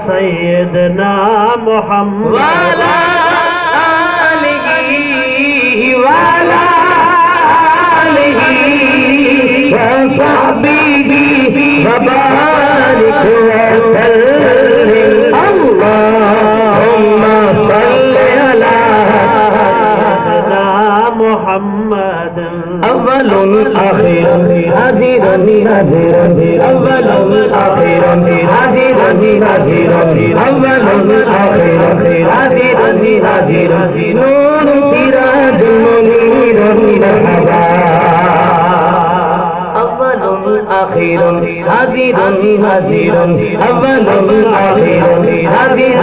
سیدنا محمد وعلى آله وعلى آله وصحبه وبارك وسلم اللهم صل على سيدنا محمد أول آخر حاضر حاضر أول آخر حاضر حاضر أول آخر حاضر حاضر نور سراج منير مرحبا أول آخر حاضر حاضر أول آخر حاضر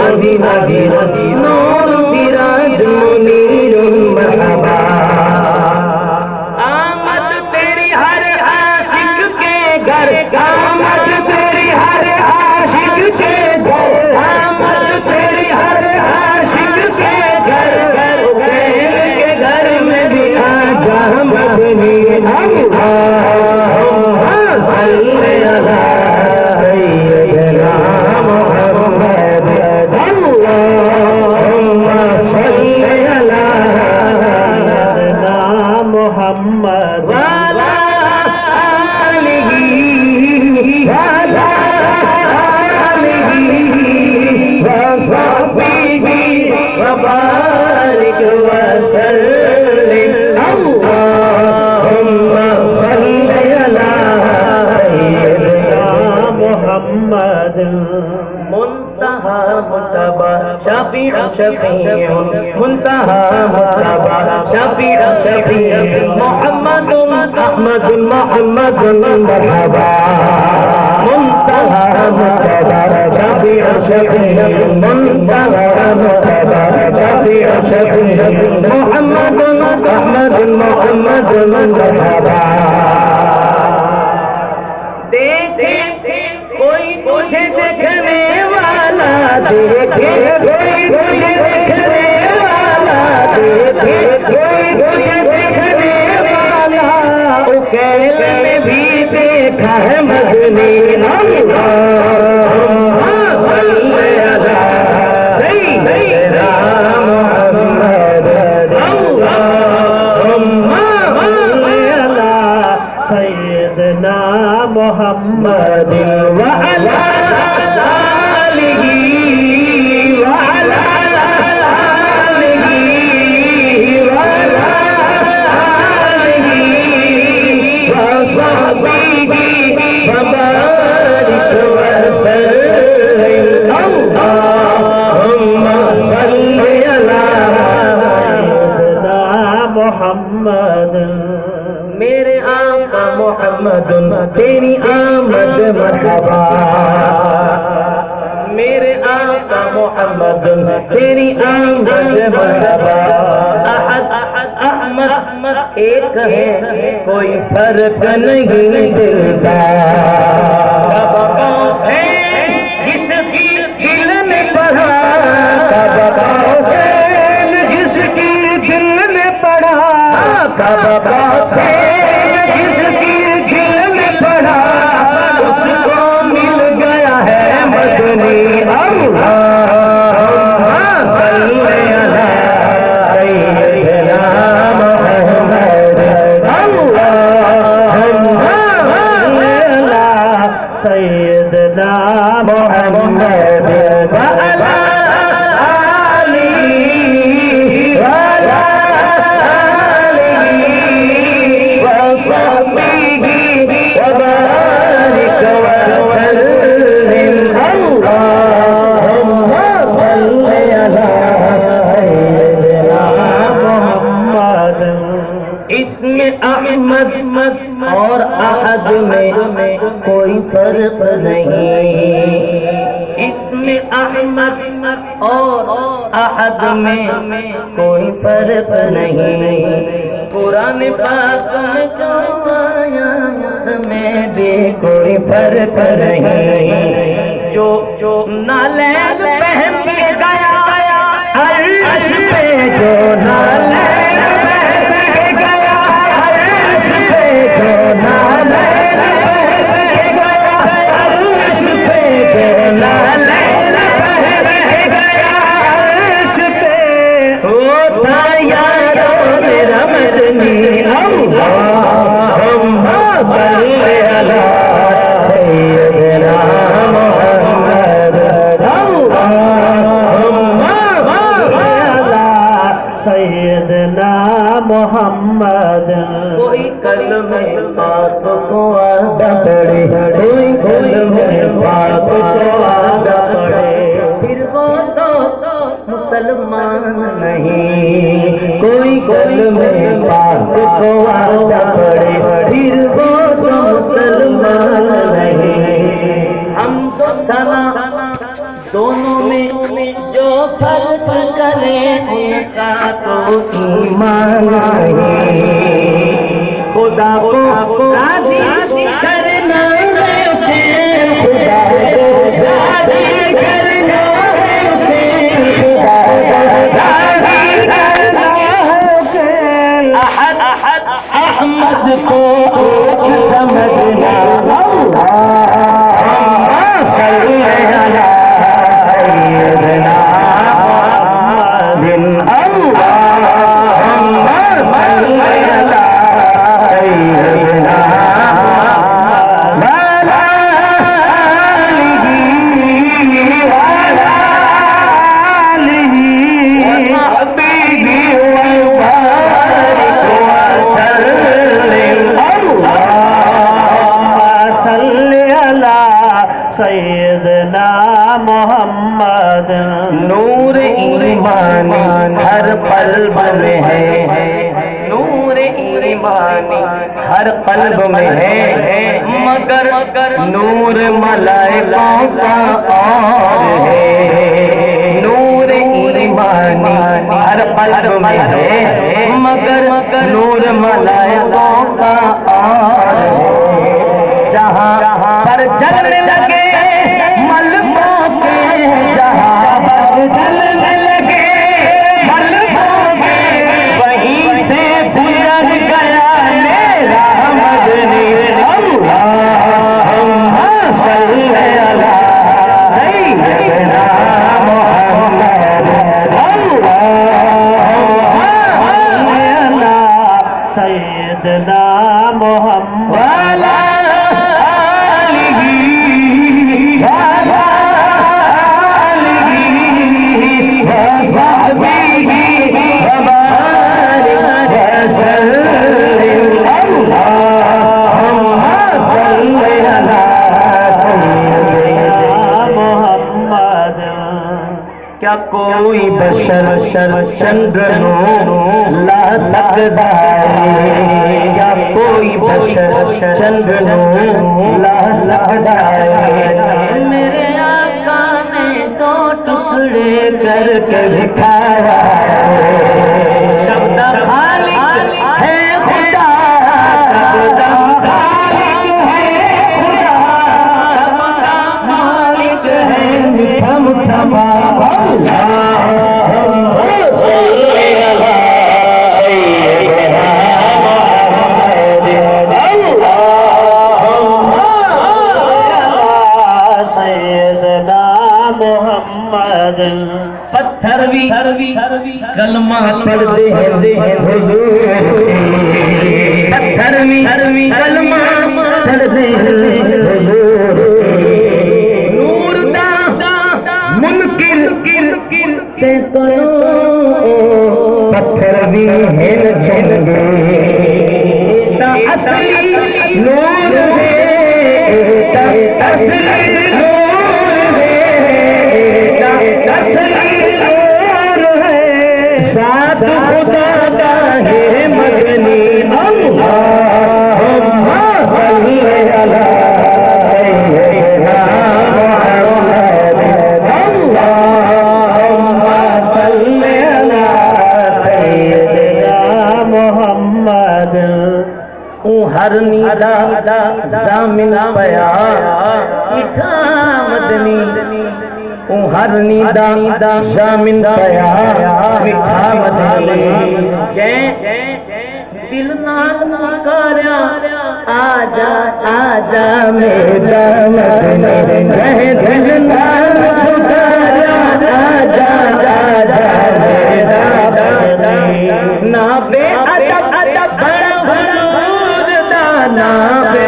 حاضر نور سراج منير مرحبا آمد تیری ہر عاشق کے گھر آمد تیری ہر عاشق کے گھر آمد تیری ہر عاشق کے گھر کے گھر میں بھی آجا مدنی اللہم صلی علی سیدنا محمد اللہم صلی علی سيدنا محمد وعلى آله وعلى آله وصحبه وبارك وسلم اللهم صل على سيدنا محمد منتہا مصطفیٰ شفیع شفیع منتہا مصطفیٰ شفیع شفیع محمد احمد محمد مرحبا منتہا مصطفیٰ شفیع شفیع منتہا مصطفیٰ شفیع شفیع محمد احمد محمد مرحبا کوئی مجھے دیکھنے والا دیکھے کوئی مجھے دیکھنے والا دیکھے کوئی مجھے دیکھنے والا اکیل میں بھی دیکھا ہے مدنی اللہم صلی علی سیدنا محمد اللہم صلی علی سيدنا محمد وعلى آله وعلى آله وعلى آله وصحبه وبارك وسلم اللهم صل على سيدنا محمد میرے آقا محمد تیری آمد مرحبا میرے آقا محمد تیری آمد مرحبا احد احمد ایک ہے کوئی فرق نہیں دلدار جس کی دل نے پڑھا جس کی دل نے پڑھا جس کی دل میں پڑھا اس کو مل گیا ہے مدنی اللہم صلی علی سیدنا محمد اللہم صلی علی سيدنا محمد وعلى آله وعلى وصحبه وبارك وسلم اللهم صل على سيدنا محمد اسم احمد اور احد میں کوئی فرق نہیں اسم احمد اور احد میں کوئی فرق نہیں قرآن پاک میں جو آیا اس میں بھی کوئی فرق نہیں جو نالین پہن کے گیا عرش پہ جو نالین پہن کے گیا عرش پہ جو نالین پہن کے گیا عرش پہ جو نالین علی سیدنا محمد سیدنا محمد کوئی کلمہ پاک کو آدھا پڑھے کوئی کلمہ پاک کو آدھا پڑھے پھر وہ تو مسلمان نہیں کوئی کلمہ پاک کو آدھا پڑھے پھر وہ تو مسلمان نہیں ہم تو سنا دونوں میں جو فرق کرے ان کا تو ایمان نہیں خدا کو راضی کرنا خدا کو راضی کرنا خدا کو راضی کرنا احد احمد کو سمجھنا صلی علی سیدنا محمد اللہم صلی علی سیدنا وعلی آلہ وعلی آلہ وصحبہ وبارک وسلم اللہم صلی علی سیدنا محمد نور ایمانی ہر قلب میں ہے نور ایمانی ہر قلب میں ہے مگر نور ملائکوں کا اور ہے نور ایمانی ہر قلب میں ہے مگر نور ملائکوں کا اور ہے جہاں پر جلنے لگے ملکوں کے جہاں پر جلنے لگے ملکوں کے وہیں سے گزر گیا میرا مدنی اللہم صلی علی سیدنا محمد اللہم صلی علی سیدنا محمد کیا کوئی بشر چندرنو لا سکتا ہے کیا کوئی بشر چندرنو لا سکتا ہے میرے آقا نے دو ٹکڑے کر کے دکھایا شبد خالق ہے خدا شبد خالق ہے خدا شبد مالک ہے مٹھم سما اللہم صلی علی سیدنا محمد اللہم سیدنا محمد پتھر بھی کلمہ پڑھتے ہیں حضور پتھر بھی کلمہ پڑھتے ہیں حضور نور دا منکر تے پتھر بھی ہیں چنگے تا اصلی نور ہے تا اصلی نور ہے تا اصلی نور ہے ساتھ خدا کا ہے مدنی اللہم صلی علی سیدنا محمد اللہم صلی علی سیدنا محمد ہر نیدا زامن پیا میٹھا مدنی ہر نیدا زامن پیا میٹھا مدنی دل نال پکاریا آجا آجا میرا مدنی دل نال پکاریا آجا آجا میرا مدنی نا بے ادب ادب بڑا بڑا نا بے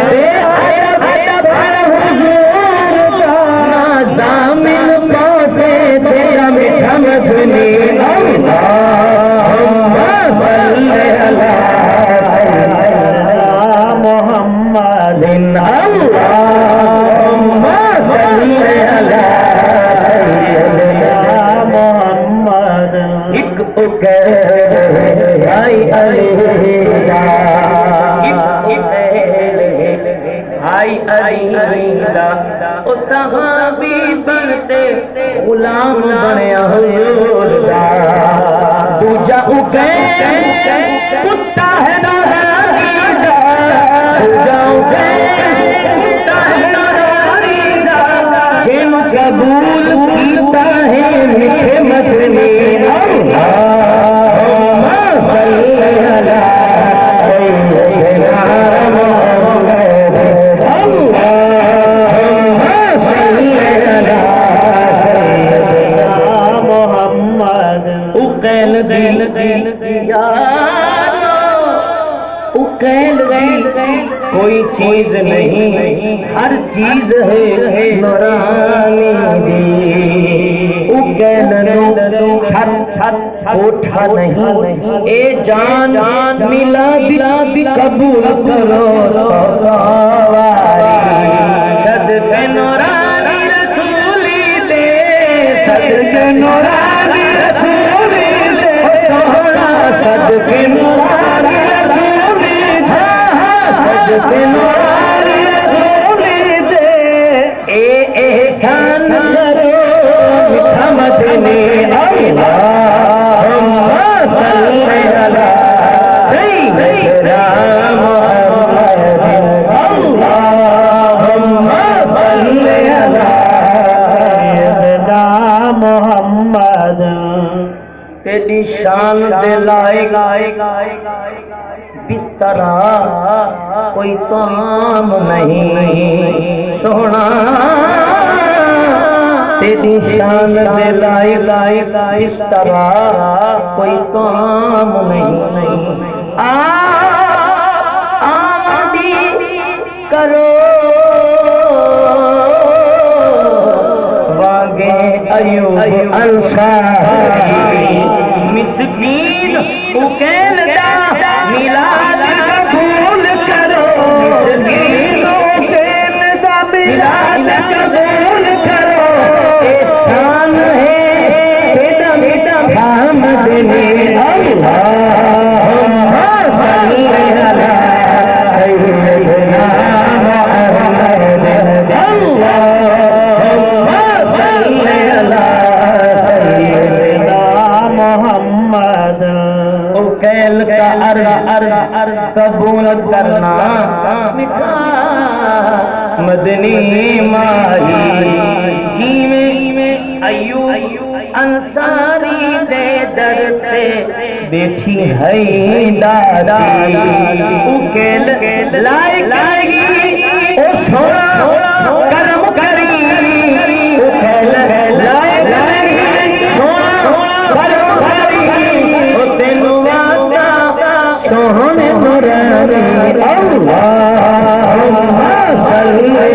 اللهم صل على سيدنا محمد ایک آئی علی آئی علی او صحابی بنتے غلام بنیا حضور دا دوجا کتا ہے نارانی دا دوجا کتا ہے نارانی دا جن قبول کیتا ہے میٹھے مدنی اللہم صلی علی سیدنا محمد اللہم صلی علی سیدنا محمد اقیل دل اقیل دل کوئی چیز نہیں ہر چیز ہے نورانی دی اقیل نو چھت اٹھا نہیں اے جان ملا دی قبول کرو سواری صدق نورانی رسولی دے صدق نورانی رسولی دے سونا صدق نورانی رسولی دے صدق نورانی رسولی دے اے احسان کرو میٹھا مدنی اللہم صلی علی سیدنا محمد اللہم صلی علی سیدنا محمد تیری شان دے لائق بسترا کوئی کام نہیں سونا تیری شان دے لائق بسترا کوئی کام نہیں آمدی کرو واگے ایوب انصاری مسکین اکیل دا میلاد قبول کرو مسکین اکیل دا میلاد قبول کرو احسان ہے بیٹا بیٹا محمدنی اللہم صلی علی سیدنا محمد اللہم صلی علی سیدنا محمد اکیل کا عرض قبول کرنا مٹھا مدنی ماہی جی میں ایوب انصاری دے در پہ بیٹھی ہے دادی اکیل لائے گی او سونا کرم کری اکیل لائے گی سونا کرم کری او تینو واسطہ سوہنے نورانی اللہم صلی